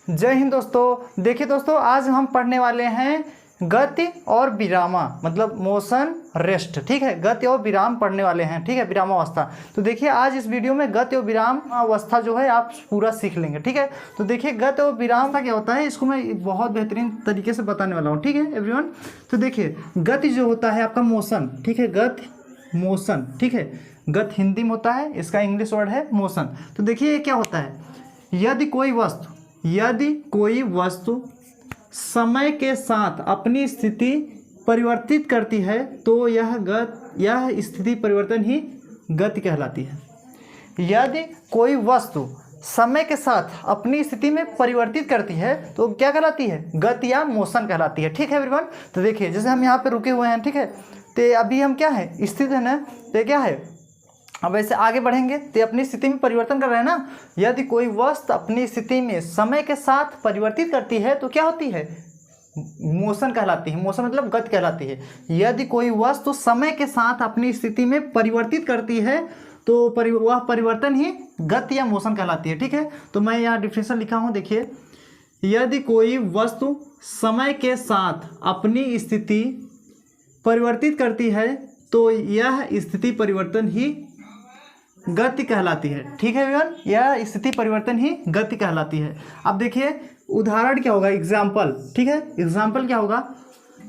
जय हिंद दोस्तों। देखिए दोस्तों, आज हम पढ़ने वाले हैं गति और विरामा, मतलब मोशन रेस्ट। ठीक है, गति और विराम पढ़ने वाले हैं। ठीक है, विरामावस्था। तो देखिए आज इस वीडियो में गति और विराम अवस्था जो है आप पूरा सीख लेंगे। ठीक है, तो देखिए गति और विराम का क्या होता है, इसको मैं बहुत बेहतरीन तरीके से बताने वाला हूँ। ठीक है एवरीवन, तो देखिए गति जो होता है आपका मोशन। ठीक है, गति मोशन। ठीक है, गति हिंदी में होता है, इसका इंग्लिश वर्ड है मोशन। तो देखिए ये क्या होता है, यदि कोई वस्तु समय के साथ अपनी स्थिति परिवर्तित करती है तो यह स्थिति परिवर्तन ही गति कहलाती है। यदि कोई वस्तु समय के साथ अपनी स्थिति में परिवर्तित करती है तो क्या कहलाती है, गति या मोशन कहलाती है। ठीक है एवरीवन, तो देखिए जैसे हम यहाँ पे रुके हुए हैं। ठीक है, तो अभी हम क्या है, स्थित है ना, तो क्या है, अब ऐसे आगे बढ़ेंगे तो अपनी स्थिति में परिवर्तन कर रहे हैं ना। यदि कोई वस्तु अपनी स्थिति में समय के साथ परिवर्तित करती है तो क्या होती है, मोशन कहलाती है। मोशन मतलब गति कहलाती है। यदि कोई वस्तु समय के साथ अपनी स्थिति में परिवर्तित करती है तो वह परिवर्तन ही गति या मोशन कहलाती है। ठीक है, तो मैं यहाँ डिफिनेशन लिखा हूँ, देखिए, यदि कोई वस्तु समय के साथ अपनी स्थिति परिवर्तित करती है तो यह स्थिति परिवर्तन ही गति कहलाती है। ठीक है एवरीवन, यह स्थिति परिवर्तन ही गति कहलाती है। अब देखिए उदाहरण क्या होगा, एग्जाम्पल। ठीक है, एग्जाम्पल क्या होगा,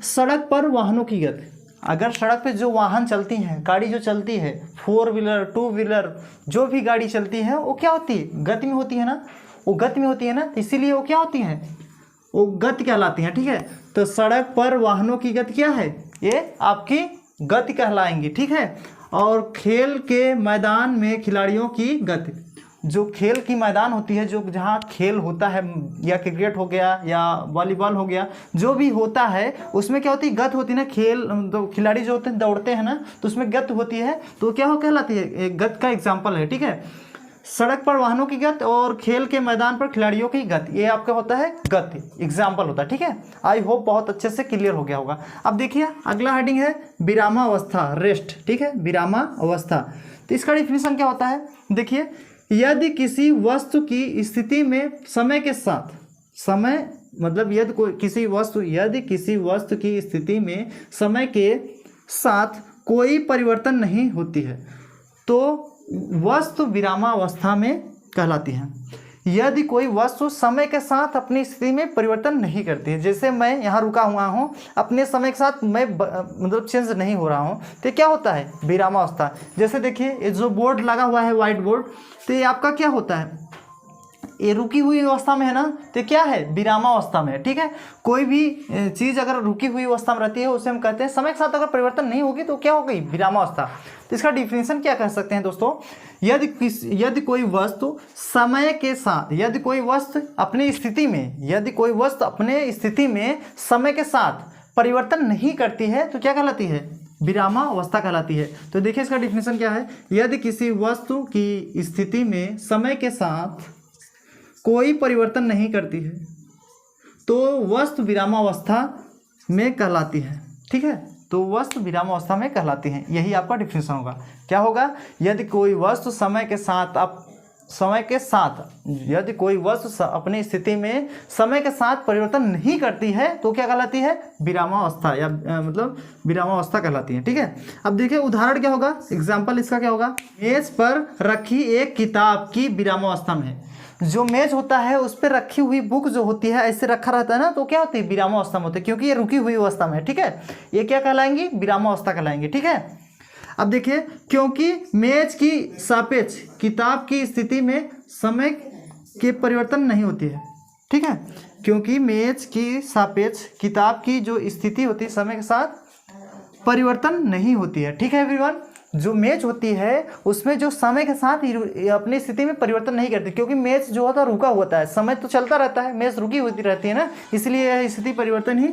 सड़क पर वाहनों की गति। अगर सड़क पे जो वाहन चलती हैं, गाड़ी जो चलती है, 4 व्हीलर 2 व्हीलर जो भी गाड़ी चलती है वो क्या होती है, गति में होती है ना, वो गति में होती है ना, इसीलिए वो क्या होती हैं, वो गति कहलाती हैं। ठीक है, तो सड़क पर वाहनों की गति क्या है, ये आपकी गति कहलाएंगी। ठीक है, और खेल के मैदान में खिलाड़ियों की गति, जो खेल की मैदान होती है, जो जहाँ खेल होता है, या क्रिकेट हो गया या वॉलीबॉल हो गया, जो भी होता है उसमें क्या होती है, गति होती है ना। खेल तो खिलाड़ी जो होते हैं दौड़ते हैं ना, तो उसमें गति होती है, तो क्या हो कहलाती है, गति का एग्जाम्पल है। ठीक है, सड़क पर वाहनों की गति और खेल के मैदान पर खिलाड़ियों की गति, ये आपका होता है गति, एग्जाम्पल होता है। ठीक है, आई होप बहुत अच्छे से क्लियर हो गया होगा। अब देखिए अगला हेडिंग है विरामावस्था, रेस्ट। ठीक है, विरामावस्था, तो इसका डिफिनेशन क्या होता है, देखिए, यदि किसी वस्तु की स्थिति में समय के साथ, समय मतलब यदि किसी वस्तु की स्थिति में समय के साथ कोई परिवर्तन नहीं होती है तो वस्तु विरामावस्था में कहलाती है। यदि कोई वस्तु समय के साथ अपनी स्थिति में परिवर्तन नहीं करती है, जैसे मैं यहाँ रुका हुआ हूँ, अपने समय के साथ मैं मतलब चेंज नहीं हो रहा हूँ, तो क्या होता है, विरामावस्था। जैसे देखिए ये जो बोर्ड लगा हुआ है, व्हाइट बोर्ड, तो ये आपका क्या होता है, ये रुकी हुई अवस्था में है ना, तो क्या है, विरामावस्था में है। ठीक है, कोई भी चीज़ अगर रुकी हुई अवस्था में रहती है उसे हम कहते हैं, समय के साथ अगर परिवर्तन नहीं होगी तो क्या हो गई, विरामावस्था। तो इसका डिफिनेशन क्या कह सकते हैं दोस्तों, यदि कोई वस्तु समय के साथ, यदि कोई वस्तु अपनी स्थिति में समय के साथ परिवर्तन नहीं करती है तो क्या कहलाती है, विरामावस्था कहलाती है। तो देखिए इसका डिफिनेशन क्या है, यदि किसी वस्तु की स्थिति में समय के साथ कोई परिवर्तन नहीं करती है तो वस्तु विरामावस्था में कहलाती है। ठीक है, तो वस्तु विरामावस्था में कहलाती है, यही आपका डिफिनेशन होगा। क्या होगा, यदि कोई वस्तु यदि कोई वस्तु अपनी स्थिति में समय के साथ परिवर्तन नहीं करती है तो क्या कहलाती है, विरामावस्था, या मतलब विरामावस्था कहलाती है। ठीक है, अब देखिए उदाहरण क्या होगा, एग्जाम्पल इसका क्या होगा, मेज पर रखी एक किताब की विरामावस्था में है। जो मेज होता है उस पर रखी हुई बुक जो होती है, ऐसे रखा रहता है ना, तो क्या होती है, विरामावस्था में होती है, क्योंकि ये रुकी हुई अवस्था में है। ठीक है, ये क्या कहलाएंगी, विरामावस्था कहलाएंगी। ठीक है, अब देखिए, क्योंकि मेज की सापेक्ष किताब की स्थिति में समय के परिवर्तन नहीं होती है। ठीक है, क्योंकि मेज की सापेक्ष किताब की जो स्थिति होती है समय के साथ परिवर्तन नहीं होती है। ठीक है एवरीवन, जो मेज होती है उसमें जो समय के साथ अपनी स्थिति में परिवर्तन नहीं करती, क्योंकि मेज जो होता है रुका होता है, समय तो चलता रहता है, मेज रुकी होती रहती है ना, इसलिए यह स्थिति परिवर्तन ही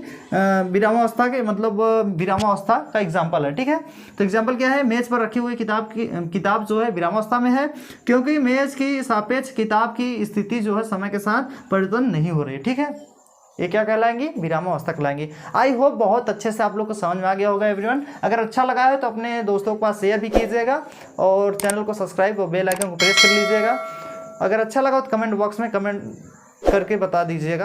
विरामावस्था के मतलब विरामावस्था का एग्जाम्पल है। ठीक है, तो एग्जाम्पल क्या है, मेज पर रखी हुई किताब जो है विरामावस्था में है, क्योंकि मेज की सापेक्ष किताब की स्थिति जो है समय के साथ परिवर्तन नहीं हो रही है। ठीक है, ये क्या कहलाएंगी, विरामावस्था कहलाएंगी। आई होप बहुत अच्छे से आप लोग को समझ में आ गया होगा एवरीवन। अगर अच्छा लगा है तो अपने दोस्तों के पास शेयर भी कीजिएगा और चैनल को सब्सक्राइब और बेल आइकन को प्रेस कर लीजिएगा। अगर अच्छा लगा तो कमेंट बॉक्स में कमेंट करके बता दीजिएगा।